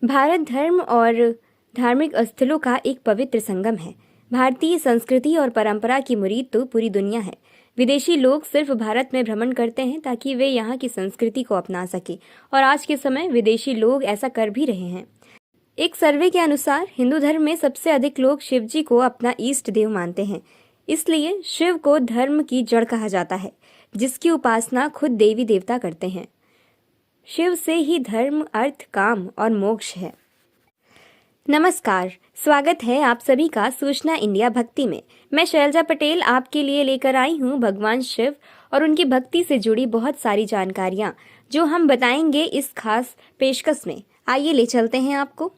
भारत धर्म और धार्मिक स्थलों का एक पवित्र संगम है। भारतीय संस्कृति और परंपरा की मुरीद तो पूरी दुनिया है। विदेशी लोग सिर्फ भारत में भ्रमण करते हैं ताकि वे यहाँ की संस्कृति को अपना सके, और आज के समय विदेशी लोग ऐसा कर भी रहे हैं। एक सर्वे के अनुसार हिंदू धर्म में सबसे अधिक लोग शिव जी को अपना इष्ट देव मानते हैं। इसलिए शिव को धर्म की जड़ कहा जाता है, जिसकी उपासना खुद देवी देवता करते हैं। शिव से ही धर्म, अर्थ, काम और मोक्ष है। नमस्कार, स्वागत है आप सभी का सूचना इंडिया भक्ति में। मैं शैलजा पटेल आपके लिए लेकर आई हूँ भगवान शिव और उनकी भक्ति से जुड़ी बहुत सारी जानकारियाँ, जो हम बताएंगे इस खास पेशकश में। आइए ले चलते हैं आपको।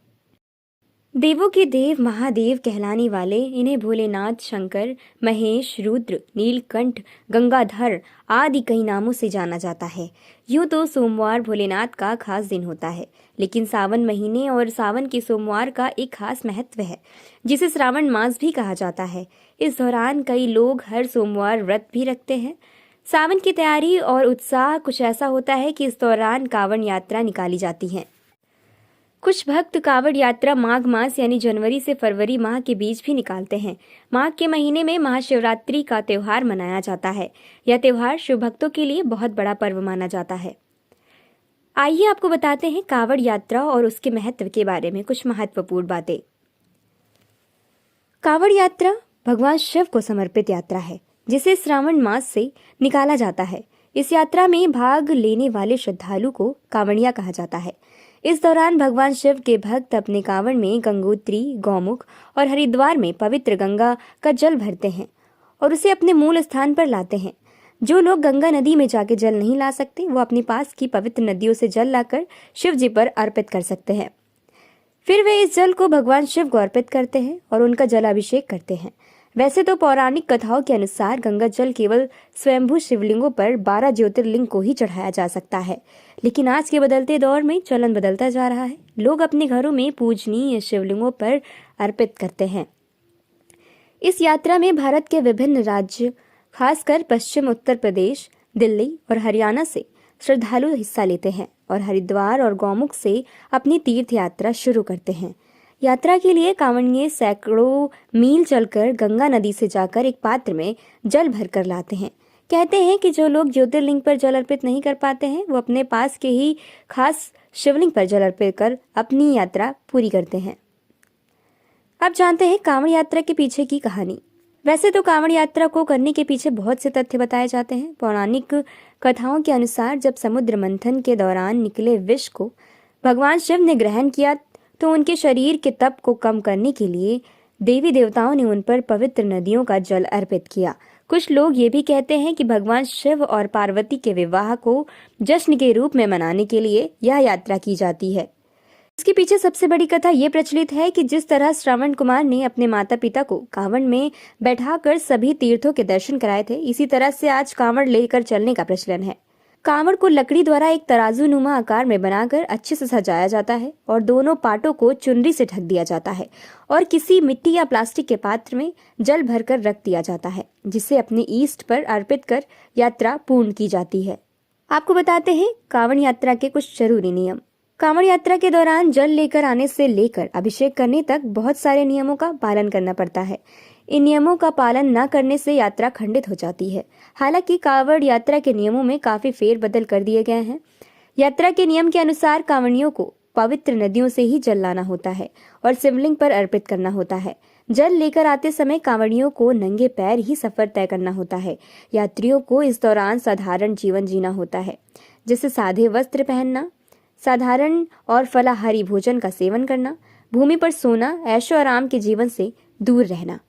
देवों के देव महादेव कहलाने वाले इन्हें भोलेनाथ, शंकर, महेश, रुद्र, नीलकंठ, गंगाधर आदि कई नामों से जाना जाता है। यूं तो सोमवार भोलेनाथ का खास दिन होता है, लेकिन सावन महीने और सावन के सोमवार का एक खास महत्व है, जिसे श्रावण मास भी कहा जाता है। इस दौरान कई लोग हर सोमवार व्रत भी रखते हैं। सावन की तैयारी और उत्साह कुछ ऐसा होता है कि इस दौरान कांवड़ यात्रा निकाली जाती है। कुछ भक्त कांवड़ यात्रा माघ मास यानी जनवरी से फरवरी माह के बीच भी निकालते हैं। माघ के महीने में महाशिवरात्रि का त्योहार मनाया जाता है। यह त्योहार शिव भक्तों के लिए बहुत बड़ा पर्व माना जाता है। आइए आपको बताते हैं कांवड़ यात्रा और उसके महत्व के बारे में कुछ महत्वपूर्ण बातें। कांवड़ यात्रा भगवान शिव को समर्पित यात्रा है, जिसे श्रावण मास से निकाला जाता है। इस यात्रा में भाग लेने वाले श्रद्धालु को कांवड़िया कहा जाता है। इस दौरान भगवान शिव के भक्त अपने कांवड़ में गंगोत्री, गौमुख और हरिद्वार में पवित्र गंगा का जल भरते हैं और उसे अपने मूल स्थान पर लाते हैं। जो लोग गंगा नदी में जाके जल नहीं ला सकते, वो अपने पास की पवित्र नदियों से जल लाकर शिव जी पर अर्पित कर सकते हैं। फिर वे इस जल को भगवान शिव को अर्पित करते हैं और उनका जलाभिषेक करते हैं। वैसे तो पौराणिक कथाओं के अनुसार गंगा जल केवल स्वयंभू शिवलिंगों पर 12 ज्योतिर्लिंग को ही चढ़ाया जा सकता है, लेकिन आज के बदलते दौर में चलन बदलता जा रहा है। लोग अपने घरों में पूजनीय शिवलिंगों पर अर्पित करते हैं। इस यात्रा में भारत के विभिन्न राज्य, खासकर पश्चिम उत्तर प्रदेश, दिल्ली और हरियाणा से श्रद्धालु हिस्सा लेते हैं और हरिद्वार और गौमुख से अपनी तीर्थ यात्रा शुरू करते हैं। यात्रा के लिए कांवड़िए सैकड़ों मील चलकर गंगा नदी से जाकर एक पात्र में जल भरकर लाते हैं। कहते हैं कि जो लोग ज्योतिर्लिंग पर जल अर्पित नहीं कर पाते हैं, वो अपने पास के ही खास शिवलिंग पर जल अर्पित कर अपनी यात्रा पूरी करते हैं। अब जानते हैं कांवड़ यात्रा के पीछे की कहानी। वैसे तो कांवड़ यात्रा को करने के पीछे बहुत से तथ्य बताए जाते हैं। पौराणिक कथाओं के अनुसार जब समुद्र मंथन के दौरान निकले विष को भगवान शिव ने ग्रहण किया, तो उनके शरीर के तप को कम करने के लिए देवी देवताओं ने उन पर पवित्र नदियों का जल अर्पित किया। कुछ लोग ये भी कहते हैं कि भगवान शिव और पार्वती के विवाह को जश्न के रूप में मनाने के लिए यह यात्रा की जाती है। इसके पीछे सबसे बड़ी कथा ये प्रचलित है कि जिस तरह श्रवण कुमार ने अपने माता पिता को कांवड़ में बैठाकर सभी तीर्थों के दर्शन कराए थे, इसी तरह से आज कांवड़ लेकर चलने का प्रचलन है। कांवड़ को लकड़ी द्वारा एक तराजू नुमा आकार में बनाकर अच्छे से सजाया जाता है और दोनों पाटों को चुनरी से ढक दिया जाता है और किसी मिट्टी या प्लास्टिक के पात्र में जल भरकर रख दिया जाता है, जिसे अपने ईष्ट पर अर्पित कर यात्रा पूर्ण की जाती है। आपको बताते हैं कांवड़ यात्रा के कुछ जरूरी नियम। कांवड़ यात्रा के दौरान जल लेकर आने से लेकर अभिषेक करने तक बहुत सारे नियमों का पालन करना पड़ता है। इन नियमों का पालन न करने से यात्रा खंडित हो जाती है। हालांकि कांवड़ यात्रा के नियमों में काफी फेरबदल कर दिए गए हैं। यात्रा के नियम के अनुसार कांवड़ियों को पवित्र नदियों से ही जल लाना होता है और शिवलिंग पर अर्पित करना होता है। जल लेकर आते समय कांवड़ियों को नंगे पैर ही सफर तय करना होता है। यात्रियों को इस दौरान साधारण जीवन जीना होता है, जैसे सादे वस्त्र पहनना, साधारण और फलाहारी भोजन का सेवन करना, भूमि पर सोना, ऐशो आराम के जीवन से दूर रहना।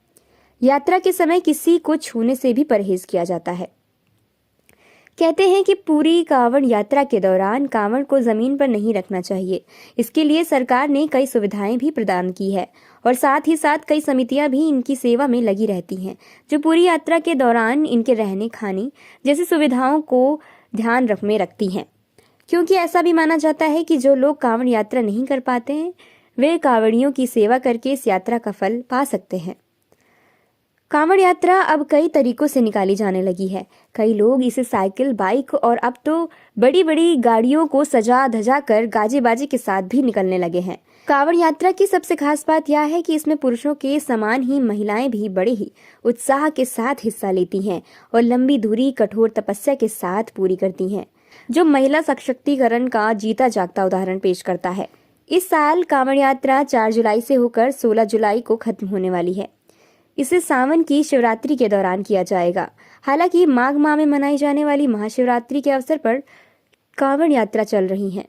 यात्रा के समय किसी को छूने से भी परहेज किया जाता है। कहते हैं कि पूरी कांवड़ यात्रा के दौरान कांवड़ को जमीन पर नहीं रखना चाहिए। इसके लिए सरकार ने कई सुविधाएं भी प्रदान की है और साथ ही साथ कई समितियां भी इनकी सेवा में लगी रहती हैं, जो पूरी यात्रा के दौरान इनके रहने खाने जैसी सुविधाओं को ध्यान में रखती हैं। क्योंकि ऐसा भी माना जाता है कि जो लोग कांवड़ यात्रा नहीं कर पाते हैं, वे कांवड़ियों की सेवा करके इस यात्रा का फल पा सकते हैं। कांवड़ यात्रा अब कई तरीकों से निकाली जाने लगी है। कई लोग इसे साइकिल, बाइक और अब तो बड़ी बड़ी गाड़ियों को सजा धजा कर गाजे बाजे के साथ भी निकलने लगे हैं। कांवड़ यात्रा की सबसे खास बात यह है कि इसमें पुरुषों के समान ही महिलाएं भी बड़े ही उत्साह के साथ हिस्सा लेती हैं और लंबी दूरी कठोर तपस्या के साथ पूरी करती हैं, जो महिला सशक्तिकरण का जीता जागता उदाहरण पेश करता है। इस साल कांवड़ यात्रा 4 जुलाई से होकर 16 जुलाई को खत्म होने वाली है। इसे सावन की शिवरात्रि के दौरान किया जाएगा। हालांकि माघ माह में मनाई जाने वाली महाशिवरात्रि के अवसर पर कांवड़ यात्रा चल रही है।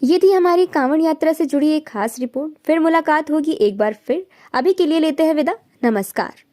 ये थी हमारी कांवड़ यात्रा से जुड़ी एक खास रिपोर्ट। फिर मुलाकात होगी एक बार फिर। अभी के लिए लेते हैं विदा। नमस्कार।